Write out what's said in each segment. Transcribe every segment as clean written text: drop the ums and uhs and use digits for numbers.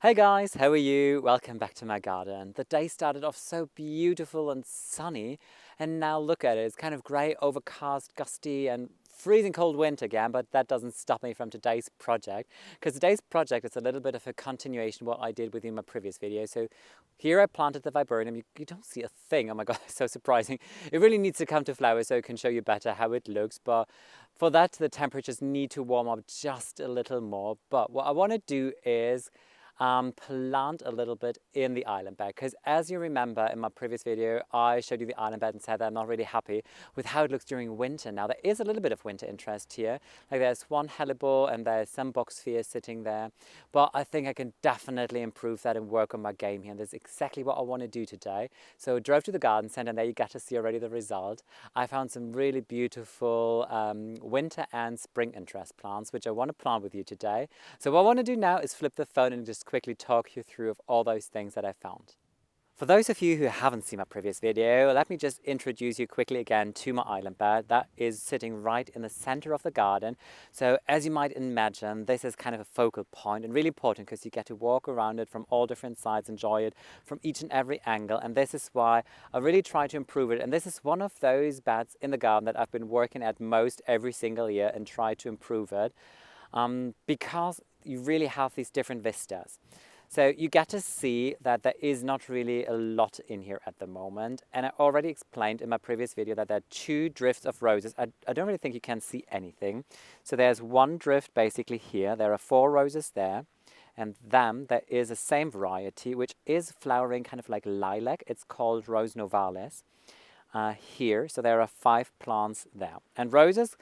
Hey guys, how are you? Welcome back to my garden. The day started off so beautiful and sunny, and now look at it. It's kind of grey, overcast, gusty, and freezing cold wind again, but that doesn't stop me from today's project, because today's project is a little bit of a continuation of what I did with you in my previous video. So here I planted the viburnum. You don't see a thing. Oh my god, it's so surprising. It really needs to come to flower so I can show you better how it looks, but for that the temperatures need to warm up just a little more. But what I want to do is plant a little bit in the island bed, because as you remember in my previous video I showed you the island bed and said that I'm not really happy with how it looks during winter. Now there is a little bit of winter interest here, like there's one hellebore and there's some box spheres sitting there, but I think I can definitely improve that and work on my game here, and that's exactly what I want to do today. So I drove to the garden centre and there you get to see already the result. I found some really beautiful winter and spring interest plants which I want to plant with you today. So what I want to do now is flip the phone and just quickly talk you through of all those things that I found. For those of you who haven't seen my previous video, let me just introduce you quickly again to my island bed that is sitting right in the center of the garden. So as you might imagine, this is kind of a focal point and really important because you get to walk around it from all different sides, enjoy it from each and every angle, and this is why I really try to improve it. And this is one of those beds in the garden that I've been working at most every single year and try to improve it. Because you really have these different vistas. So you get to see that there is not really a lot in here at the moment. And I already explained in my previous video that there are two drifts of roses. I don't really think you can see anything. So there's one drift basically here. There are 4 roses there. And then there is a same variety, which is flowering kind of like lilac. It's called Rose Novalis here. So there are 5 plants there. And roses,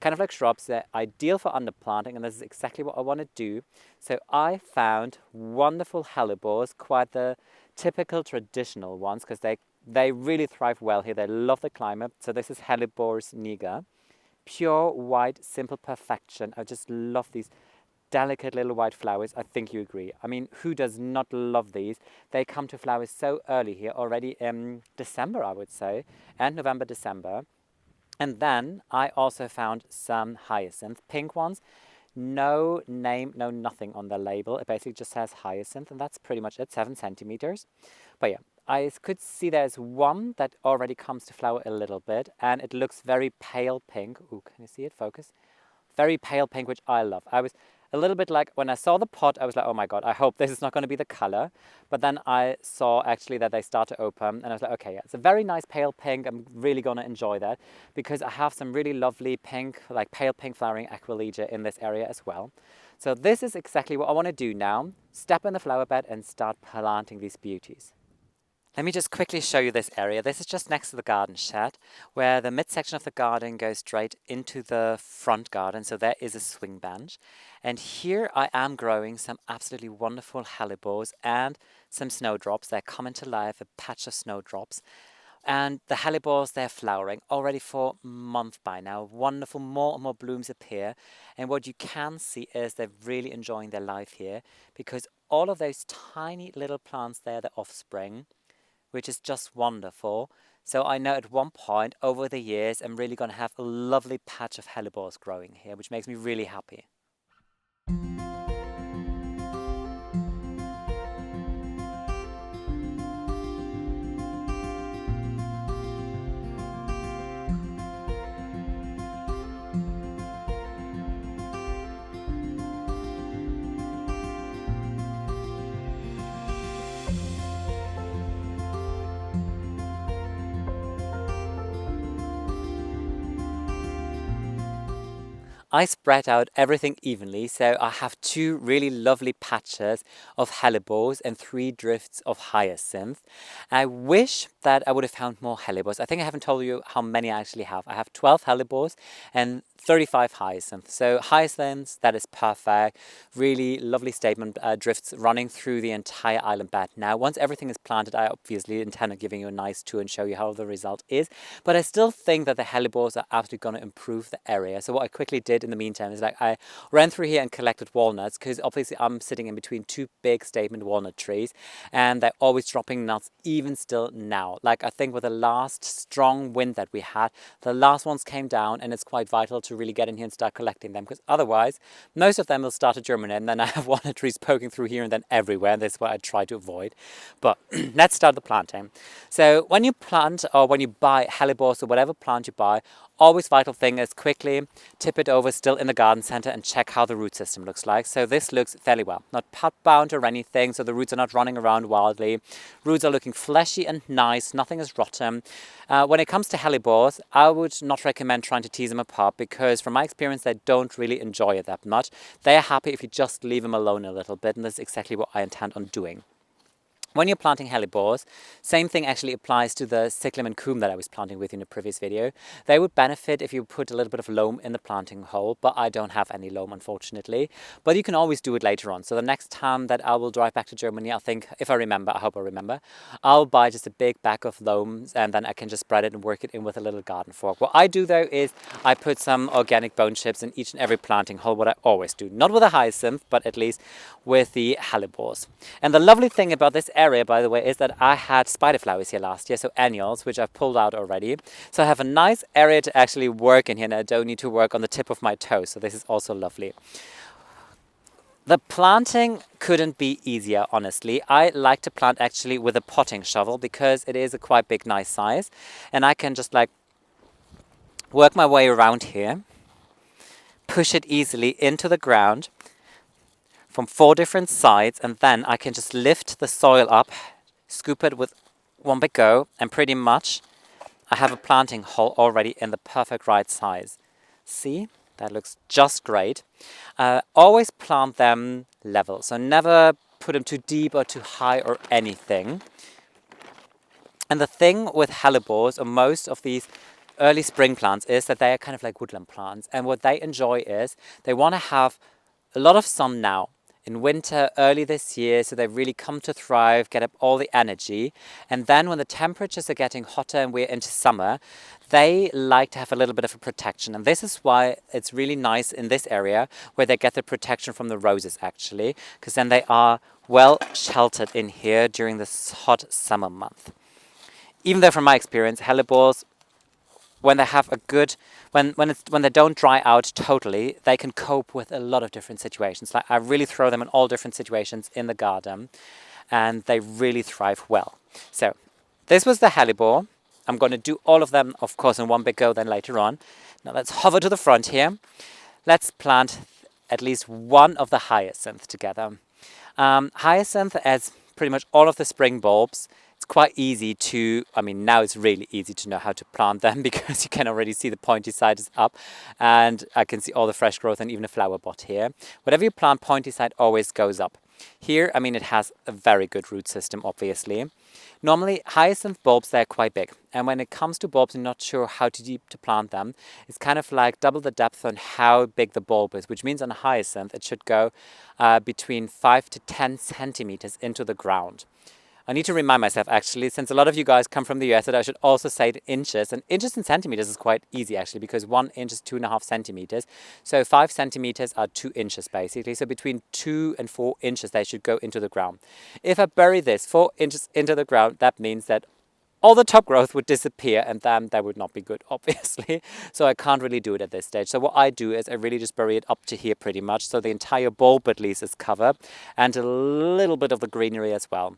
kind of like shrubs, they're ideal for underplanting, and this is exactly what I want to do. So I found wonderful hellebores, quite the typical traditional ones, because they really thrive well here. They love the climate. So this is hellebores niger, pure white, simple perfection. I just love these delicate little white flowers. I think you agree. I mean, who does not love these? They come to flowers so early here, already in December, I would say, and November, December. And then I also found some hyacinth, pink ones. No name, no nothing on the label. It basically just says hyacinth, and that's pretty much it, 7 centimeters. But yeah, I could see there's one that already comes to flower a little bit, and it looks very pale pink. Ooh, can you see it? Focus. Very pale pink, which I love. I was a little bit like, when I saw the pot, I was like, oh my god, I hope this is not going to be the color. But then I saw actually that they start to open, and I was like, okay, yeah, it's a very nice pale pink. I'm really going to enjoy that because I have some really lovely pink, like pale pink flowering aquilegia in this area as well. So this is exactly what I want to do now. Step in the flower bed and start planting these beauties. Let me just quickly show you this area. This is just next to the garden shed, where the midsection of the garden goes straight into the front garden. So there is a swing bench. And here I am growing some absolutely wonderful hellebores and some snowdrops. They're coming to life, a patch of snowdrops. And the hellebores, they're flowering already for a month by now. Wonderful, more and more blooms appear. And what you can see is they're really enjoying their life here, because all of those tiny little plants there, the offspring, which is just wonderful. So I know at one point over the years, I'm really going to have a lovely patch of hellebores growing here, which makes me really happy. I spread out everything evenly, so I have 2 really lovely patches of hellebores and 3 drifts of hyacinth. I wish that I would have found more hellebores. I think I haven't told you how many I actually have. I have 12 hellebores and 35 hyacinths. So hyacinths, that is perfect. Really lovely statement drifts running through the entire island bed. Now, once everything is planted, I obviously intend on giving you a nice tour and show you how the result is. But I still think that the hellebores are absolutely going to improve the area. So what I quickly did did in the meantime is like I ran through here and collected walnuts, because obviously I'm sitting in between two big statement walnut trees, and they're always dropping nuts even still now. Like I think with the last strong wind that we had, the last ones came down, and it's quite vital to really get in here and start collecting them, because otherwise most of them will start to germinate, and then I have walnut trees poking through here and then everywhere. That's what I try to avoid. But let's start the planting. So when you plant, or when you buy hellebores or whatever plant you buy, always vital thing is quickly tip it over still in the garden center and check how the root system looks like. So this looks fairly well, not pot bound or anything, so the roots are not running around wildly. Roots are looking fleshy and nice, nothing is rotten. When it comes to hellebores, I would not recommend trying to tease them apart, because from my experience they don't really enjoy it that much. They are happy if you just leave them alone a little bit, and that's exactly what I intend on doing. When you're planting hellebores, same thing actually applies to the cyclamen and coum that I was planting with in the previous video. They would benefit if you put a little bit of loam in the planting hole, but I don't have any loam, unfortunately. But you can always do it later on. So the next time that I will drive back to Germany, I think, if I remember, I hope I remember, I'll buy just a big bag of loam, and then I can just spread it and work it in with a little garden fork. What I do though is I put some organic bone chips in each and every planting hole, what I always do. Not with a hyacinth, but at least with the hellebores. And the lovely thing about this area, by the way, is that I had spider flowers here last year, so annuals, which I've pulled out already. So I have a nice area to actually work in here, and I don't need to work on the tip of my toe, so this is also lovely. The planting couldn't be easier, honestly. I like to plant actually with a potting shovel, because it is a quite big, nice size, and I can just like work my way around here, push it easily into the ground from 4 different sides, and then I can just lift the soil up, scoop it with one big go, and pretty much I have a planting hole already in the perfect right size. See, that looks just great. Always plant them level, so never put them too deep or too high or anything. And the thing with hellebores, or most of these early spring plants, is that they are kind of like woodland plants, and what they enjoy is they want to have a lot of sun now in winter, early this year, so they really come to thrive, get up all the energy. And then when the temperatures are getting hotter and we're into summer, they like to have a little bit of a protection. And this is why it's really nice in this area where they get the protection from the roses, actually, because then they are well sheltered in here during this hot summer month. Even though from my experience, hellebores, when they have a good, when they don't dry out totally, they can cope with a lot of different situations. Like I really throw them in all different situations in the garden, and they really thrive well. So this was the hellebore. I'm going to do all of them, of course, in one big go then later on. Now let's hover to the front here. Let's plant at least one of the hyacinth together. Hyacinth, as pretty much all of the spring bulbs, it's quite easy to, I mean, now it's really easy to know how to plant them, because you can already see the pointy side is up, and I can see all the fresh growth and even a flower bud here. Whatever you plant, pointy side always goes up. Here, I mean, it has a very good root system, obviously. Normally, hyacinth bulbs, they're quite big. And when it comes to bulbs, you're not sure how deep to plant them. It's kind of like double the depth on how big the bulb is, which means on a hyacinth, it should go between 5 to 10 centimeters into the ground. I need to remind myself, actually, since a lot of you guys come from the US, that I should also say it in inches. And inches and centimeters is quite easy, actually, because 1 inch is 2.5 centimeters. So 5 centimeters are 2 inches, basically. So between 2 and 4 inches, they should go into the ground. If I bury this 4 inches into the ground, that means that all the top growth would disappear, and then that would not be good, obviously. So I can't really do it at this stage. So what I do is I really just bury it up to here pretty much, so the entire bulb at least is covered, and a little bit of the greenery as well.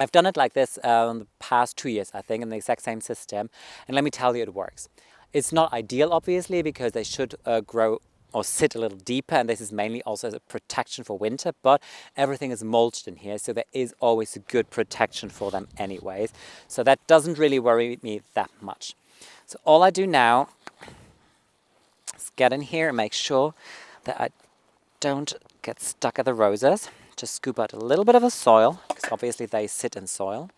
I've done it like this in the past 2 years, I think, in the exact same system. And let me tell you, it works. It's not ideal, obviously, because they should grow or sit a little deeper. And this is mainly also as a protection for winter. But everything is mulched in here, so there is always a good protection for them anyways. So that doesn't really worry me that much. So all I do now is get in here and make sure that I don't get stuck at the roses. Just scoop out a little bit of the soil, because obviously they sit in soil.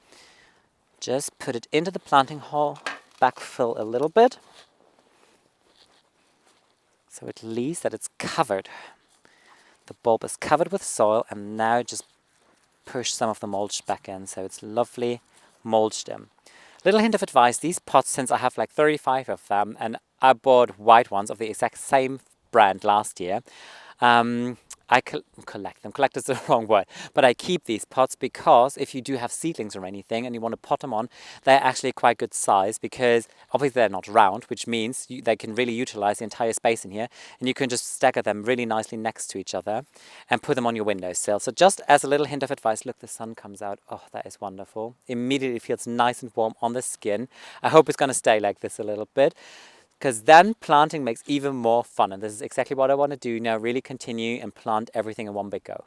Just put it into the planting hole, backfill a little bit, so at least that it's covered. The bulb is covered with soil, and now just push some of the mulch back in, so it's lovely mulched in. Little hint of advice, these pots, since I have like 35 of them, and I bought white ones of the exact same brand last year. I collect them. Collect is the wrong word, but I keep these pots because if you do have seedlings or anything and you want to pot them on, they're actually quite good size because obviously they're not round, which means they can really utilize the entire space in here, and you can just stagger them really nicely next to each other and put them on your windowsill. So just as a little hint of advice, look, the sun comes out. Oh, that is wonderful. Immediately feels nice and warm on the skin. I hope it's going to stay like this a little bit, because then planting makes even more fun. And this is exactly what I want to do now, really continue and plant everything in one big go.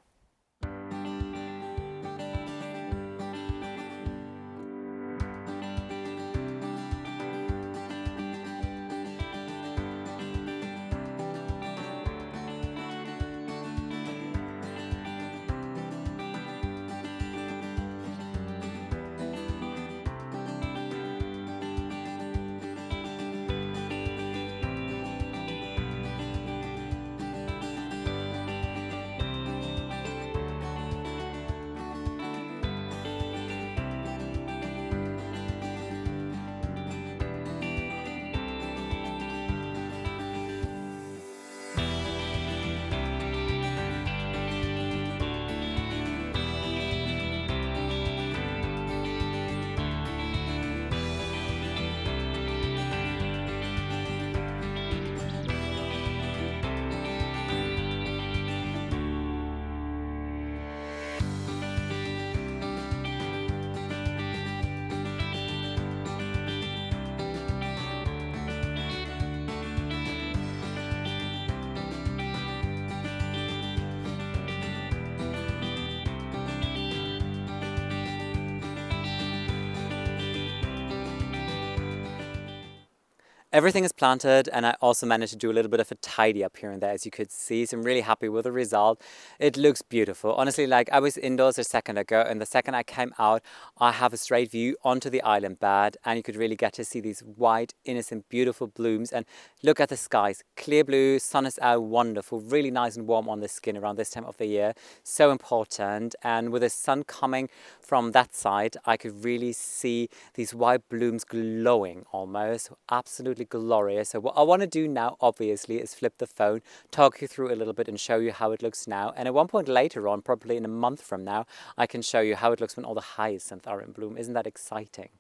Everything is planted, and I also managed to do a little bit of a tidy up here and there, as you could see. So I'm really happy with the result. It looks beautiful. Honestly, like, I was indoors a second ago, and the second I came out, I have a straight view onto the island bed, and you could really get to see these white, innocent, beautiful blooms. And look at the skies, clear blue, sun is out, wonderful, really nice and warm on the skin around this time of the year. So important. And with the sun coming from that side, I could really see these white blooms glowing almost. Absolutely glorious. So what I want to do now, obviously, is flip the phone, talk you through a little bit and show you how it looks now. And at one point later on, probably in a month from now, I can show you how it looks when all the hyacinths are in bloom. Isn't that exciting?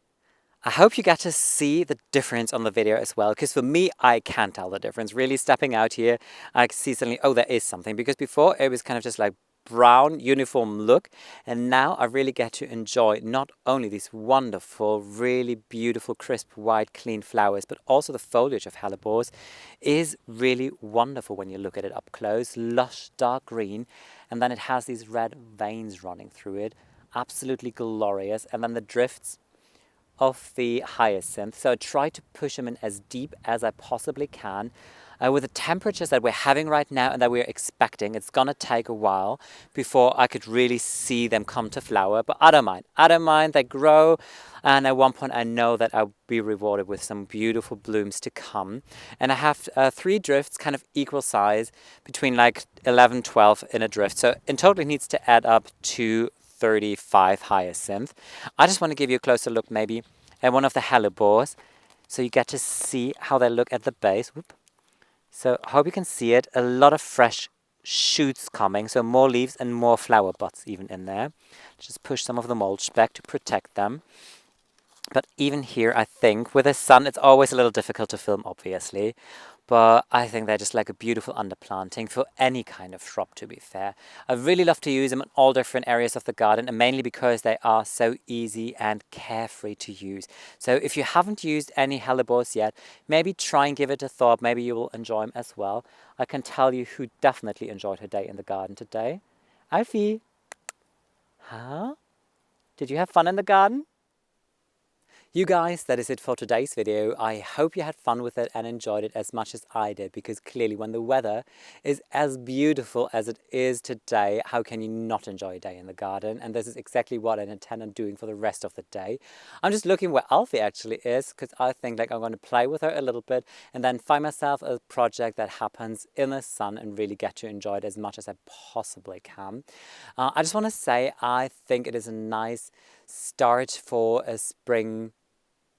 I hope you get to see the difference on the video as well, because for me, I can tell the difference. Really stepping out here, I see suddenly, oh, there is something, because before it was kind of just like brown uniform look, and now I really get to enjoy not only these wonderful, really beautiful, crisp, white, clean flowers, but also the foliage of hellebores is really wonderful when you look at it up close. Lush, dark green, and then it has these red veins running through it. Absolutely glorious. And then the drifts of the hyacinth. So I try to push them in as deep as I possibly can. With the temperatures that we're having right now and that we're expecting, it's gonna take a while before I could really see them come to flower, but I don't mind. I don't mind, they grow, and at one point I know that I'll be rewarded with some beautiful blooms to come. And I have 3 drifts, kind of equal size, between like 11, 12 in a drift. So in total it needs to add up to 35 hyacinth. I just want to give you a closer look maybe at one of the hellebores, so you get to see how they look at the base. Whoop. So I hope you can see it. A lot of fresh shoots coming, so more leaves and more flower buds even in there. Just push some of the mulch back to protect them. But even here, I think, with the sun, it's always a little difficult to film, obviously. But I think they're just like a beautiful underplanting for any kind of shrub, to be fair. I really love to use them in all different areas of the garden, and mainly because they are so easy and carefree to use. So if you haven't used any hellebores yet, maybe try and give it a thought. Maybe you will enjoy them as well. I can tell you who definitely enjoyed her day in the garden today. Alfie. Huh? Did you have fun in the garden? You guys, that is it for today's video. I hope you had fun with it and enjoyed it as much as I did, because clearly when the weather is as beautiful as it is today, how can you not enjoy a day in the garden? And this is exactly what I intend on doing for the rest of the day. I'm just looking where Alfie actually is, because I think like I'm going to play with her a little bit and then find myself a project that happens in the sun and really get to enjoy it as much as I possibly can. I just want to say I think it is a nice start for a spring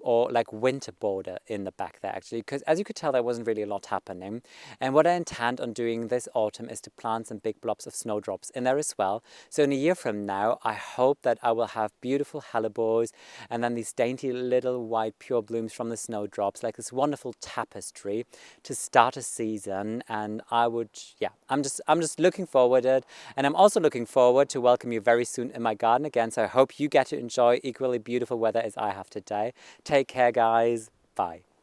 or like winter border in the back there actually, because as you could tell there wasn't really a lot happening. And what I intend on doing this autumn is to plant some big blobs of snowdrops in there as well. So in a year from now I hope that I will have beautiful hellebores and then these dainty little white pure blooms from the snowdrops, like this wonderful tapestry to start a season. And I would, yeah, I'm just looking forward to it. And I'm also looking forward to welcome you very soon in my garden again. So I hope you get to enjoy equally beautiful weather as I have today. Take care, guys. Bye.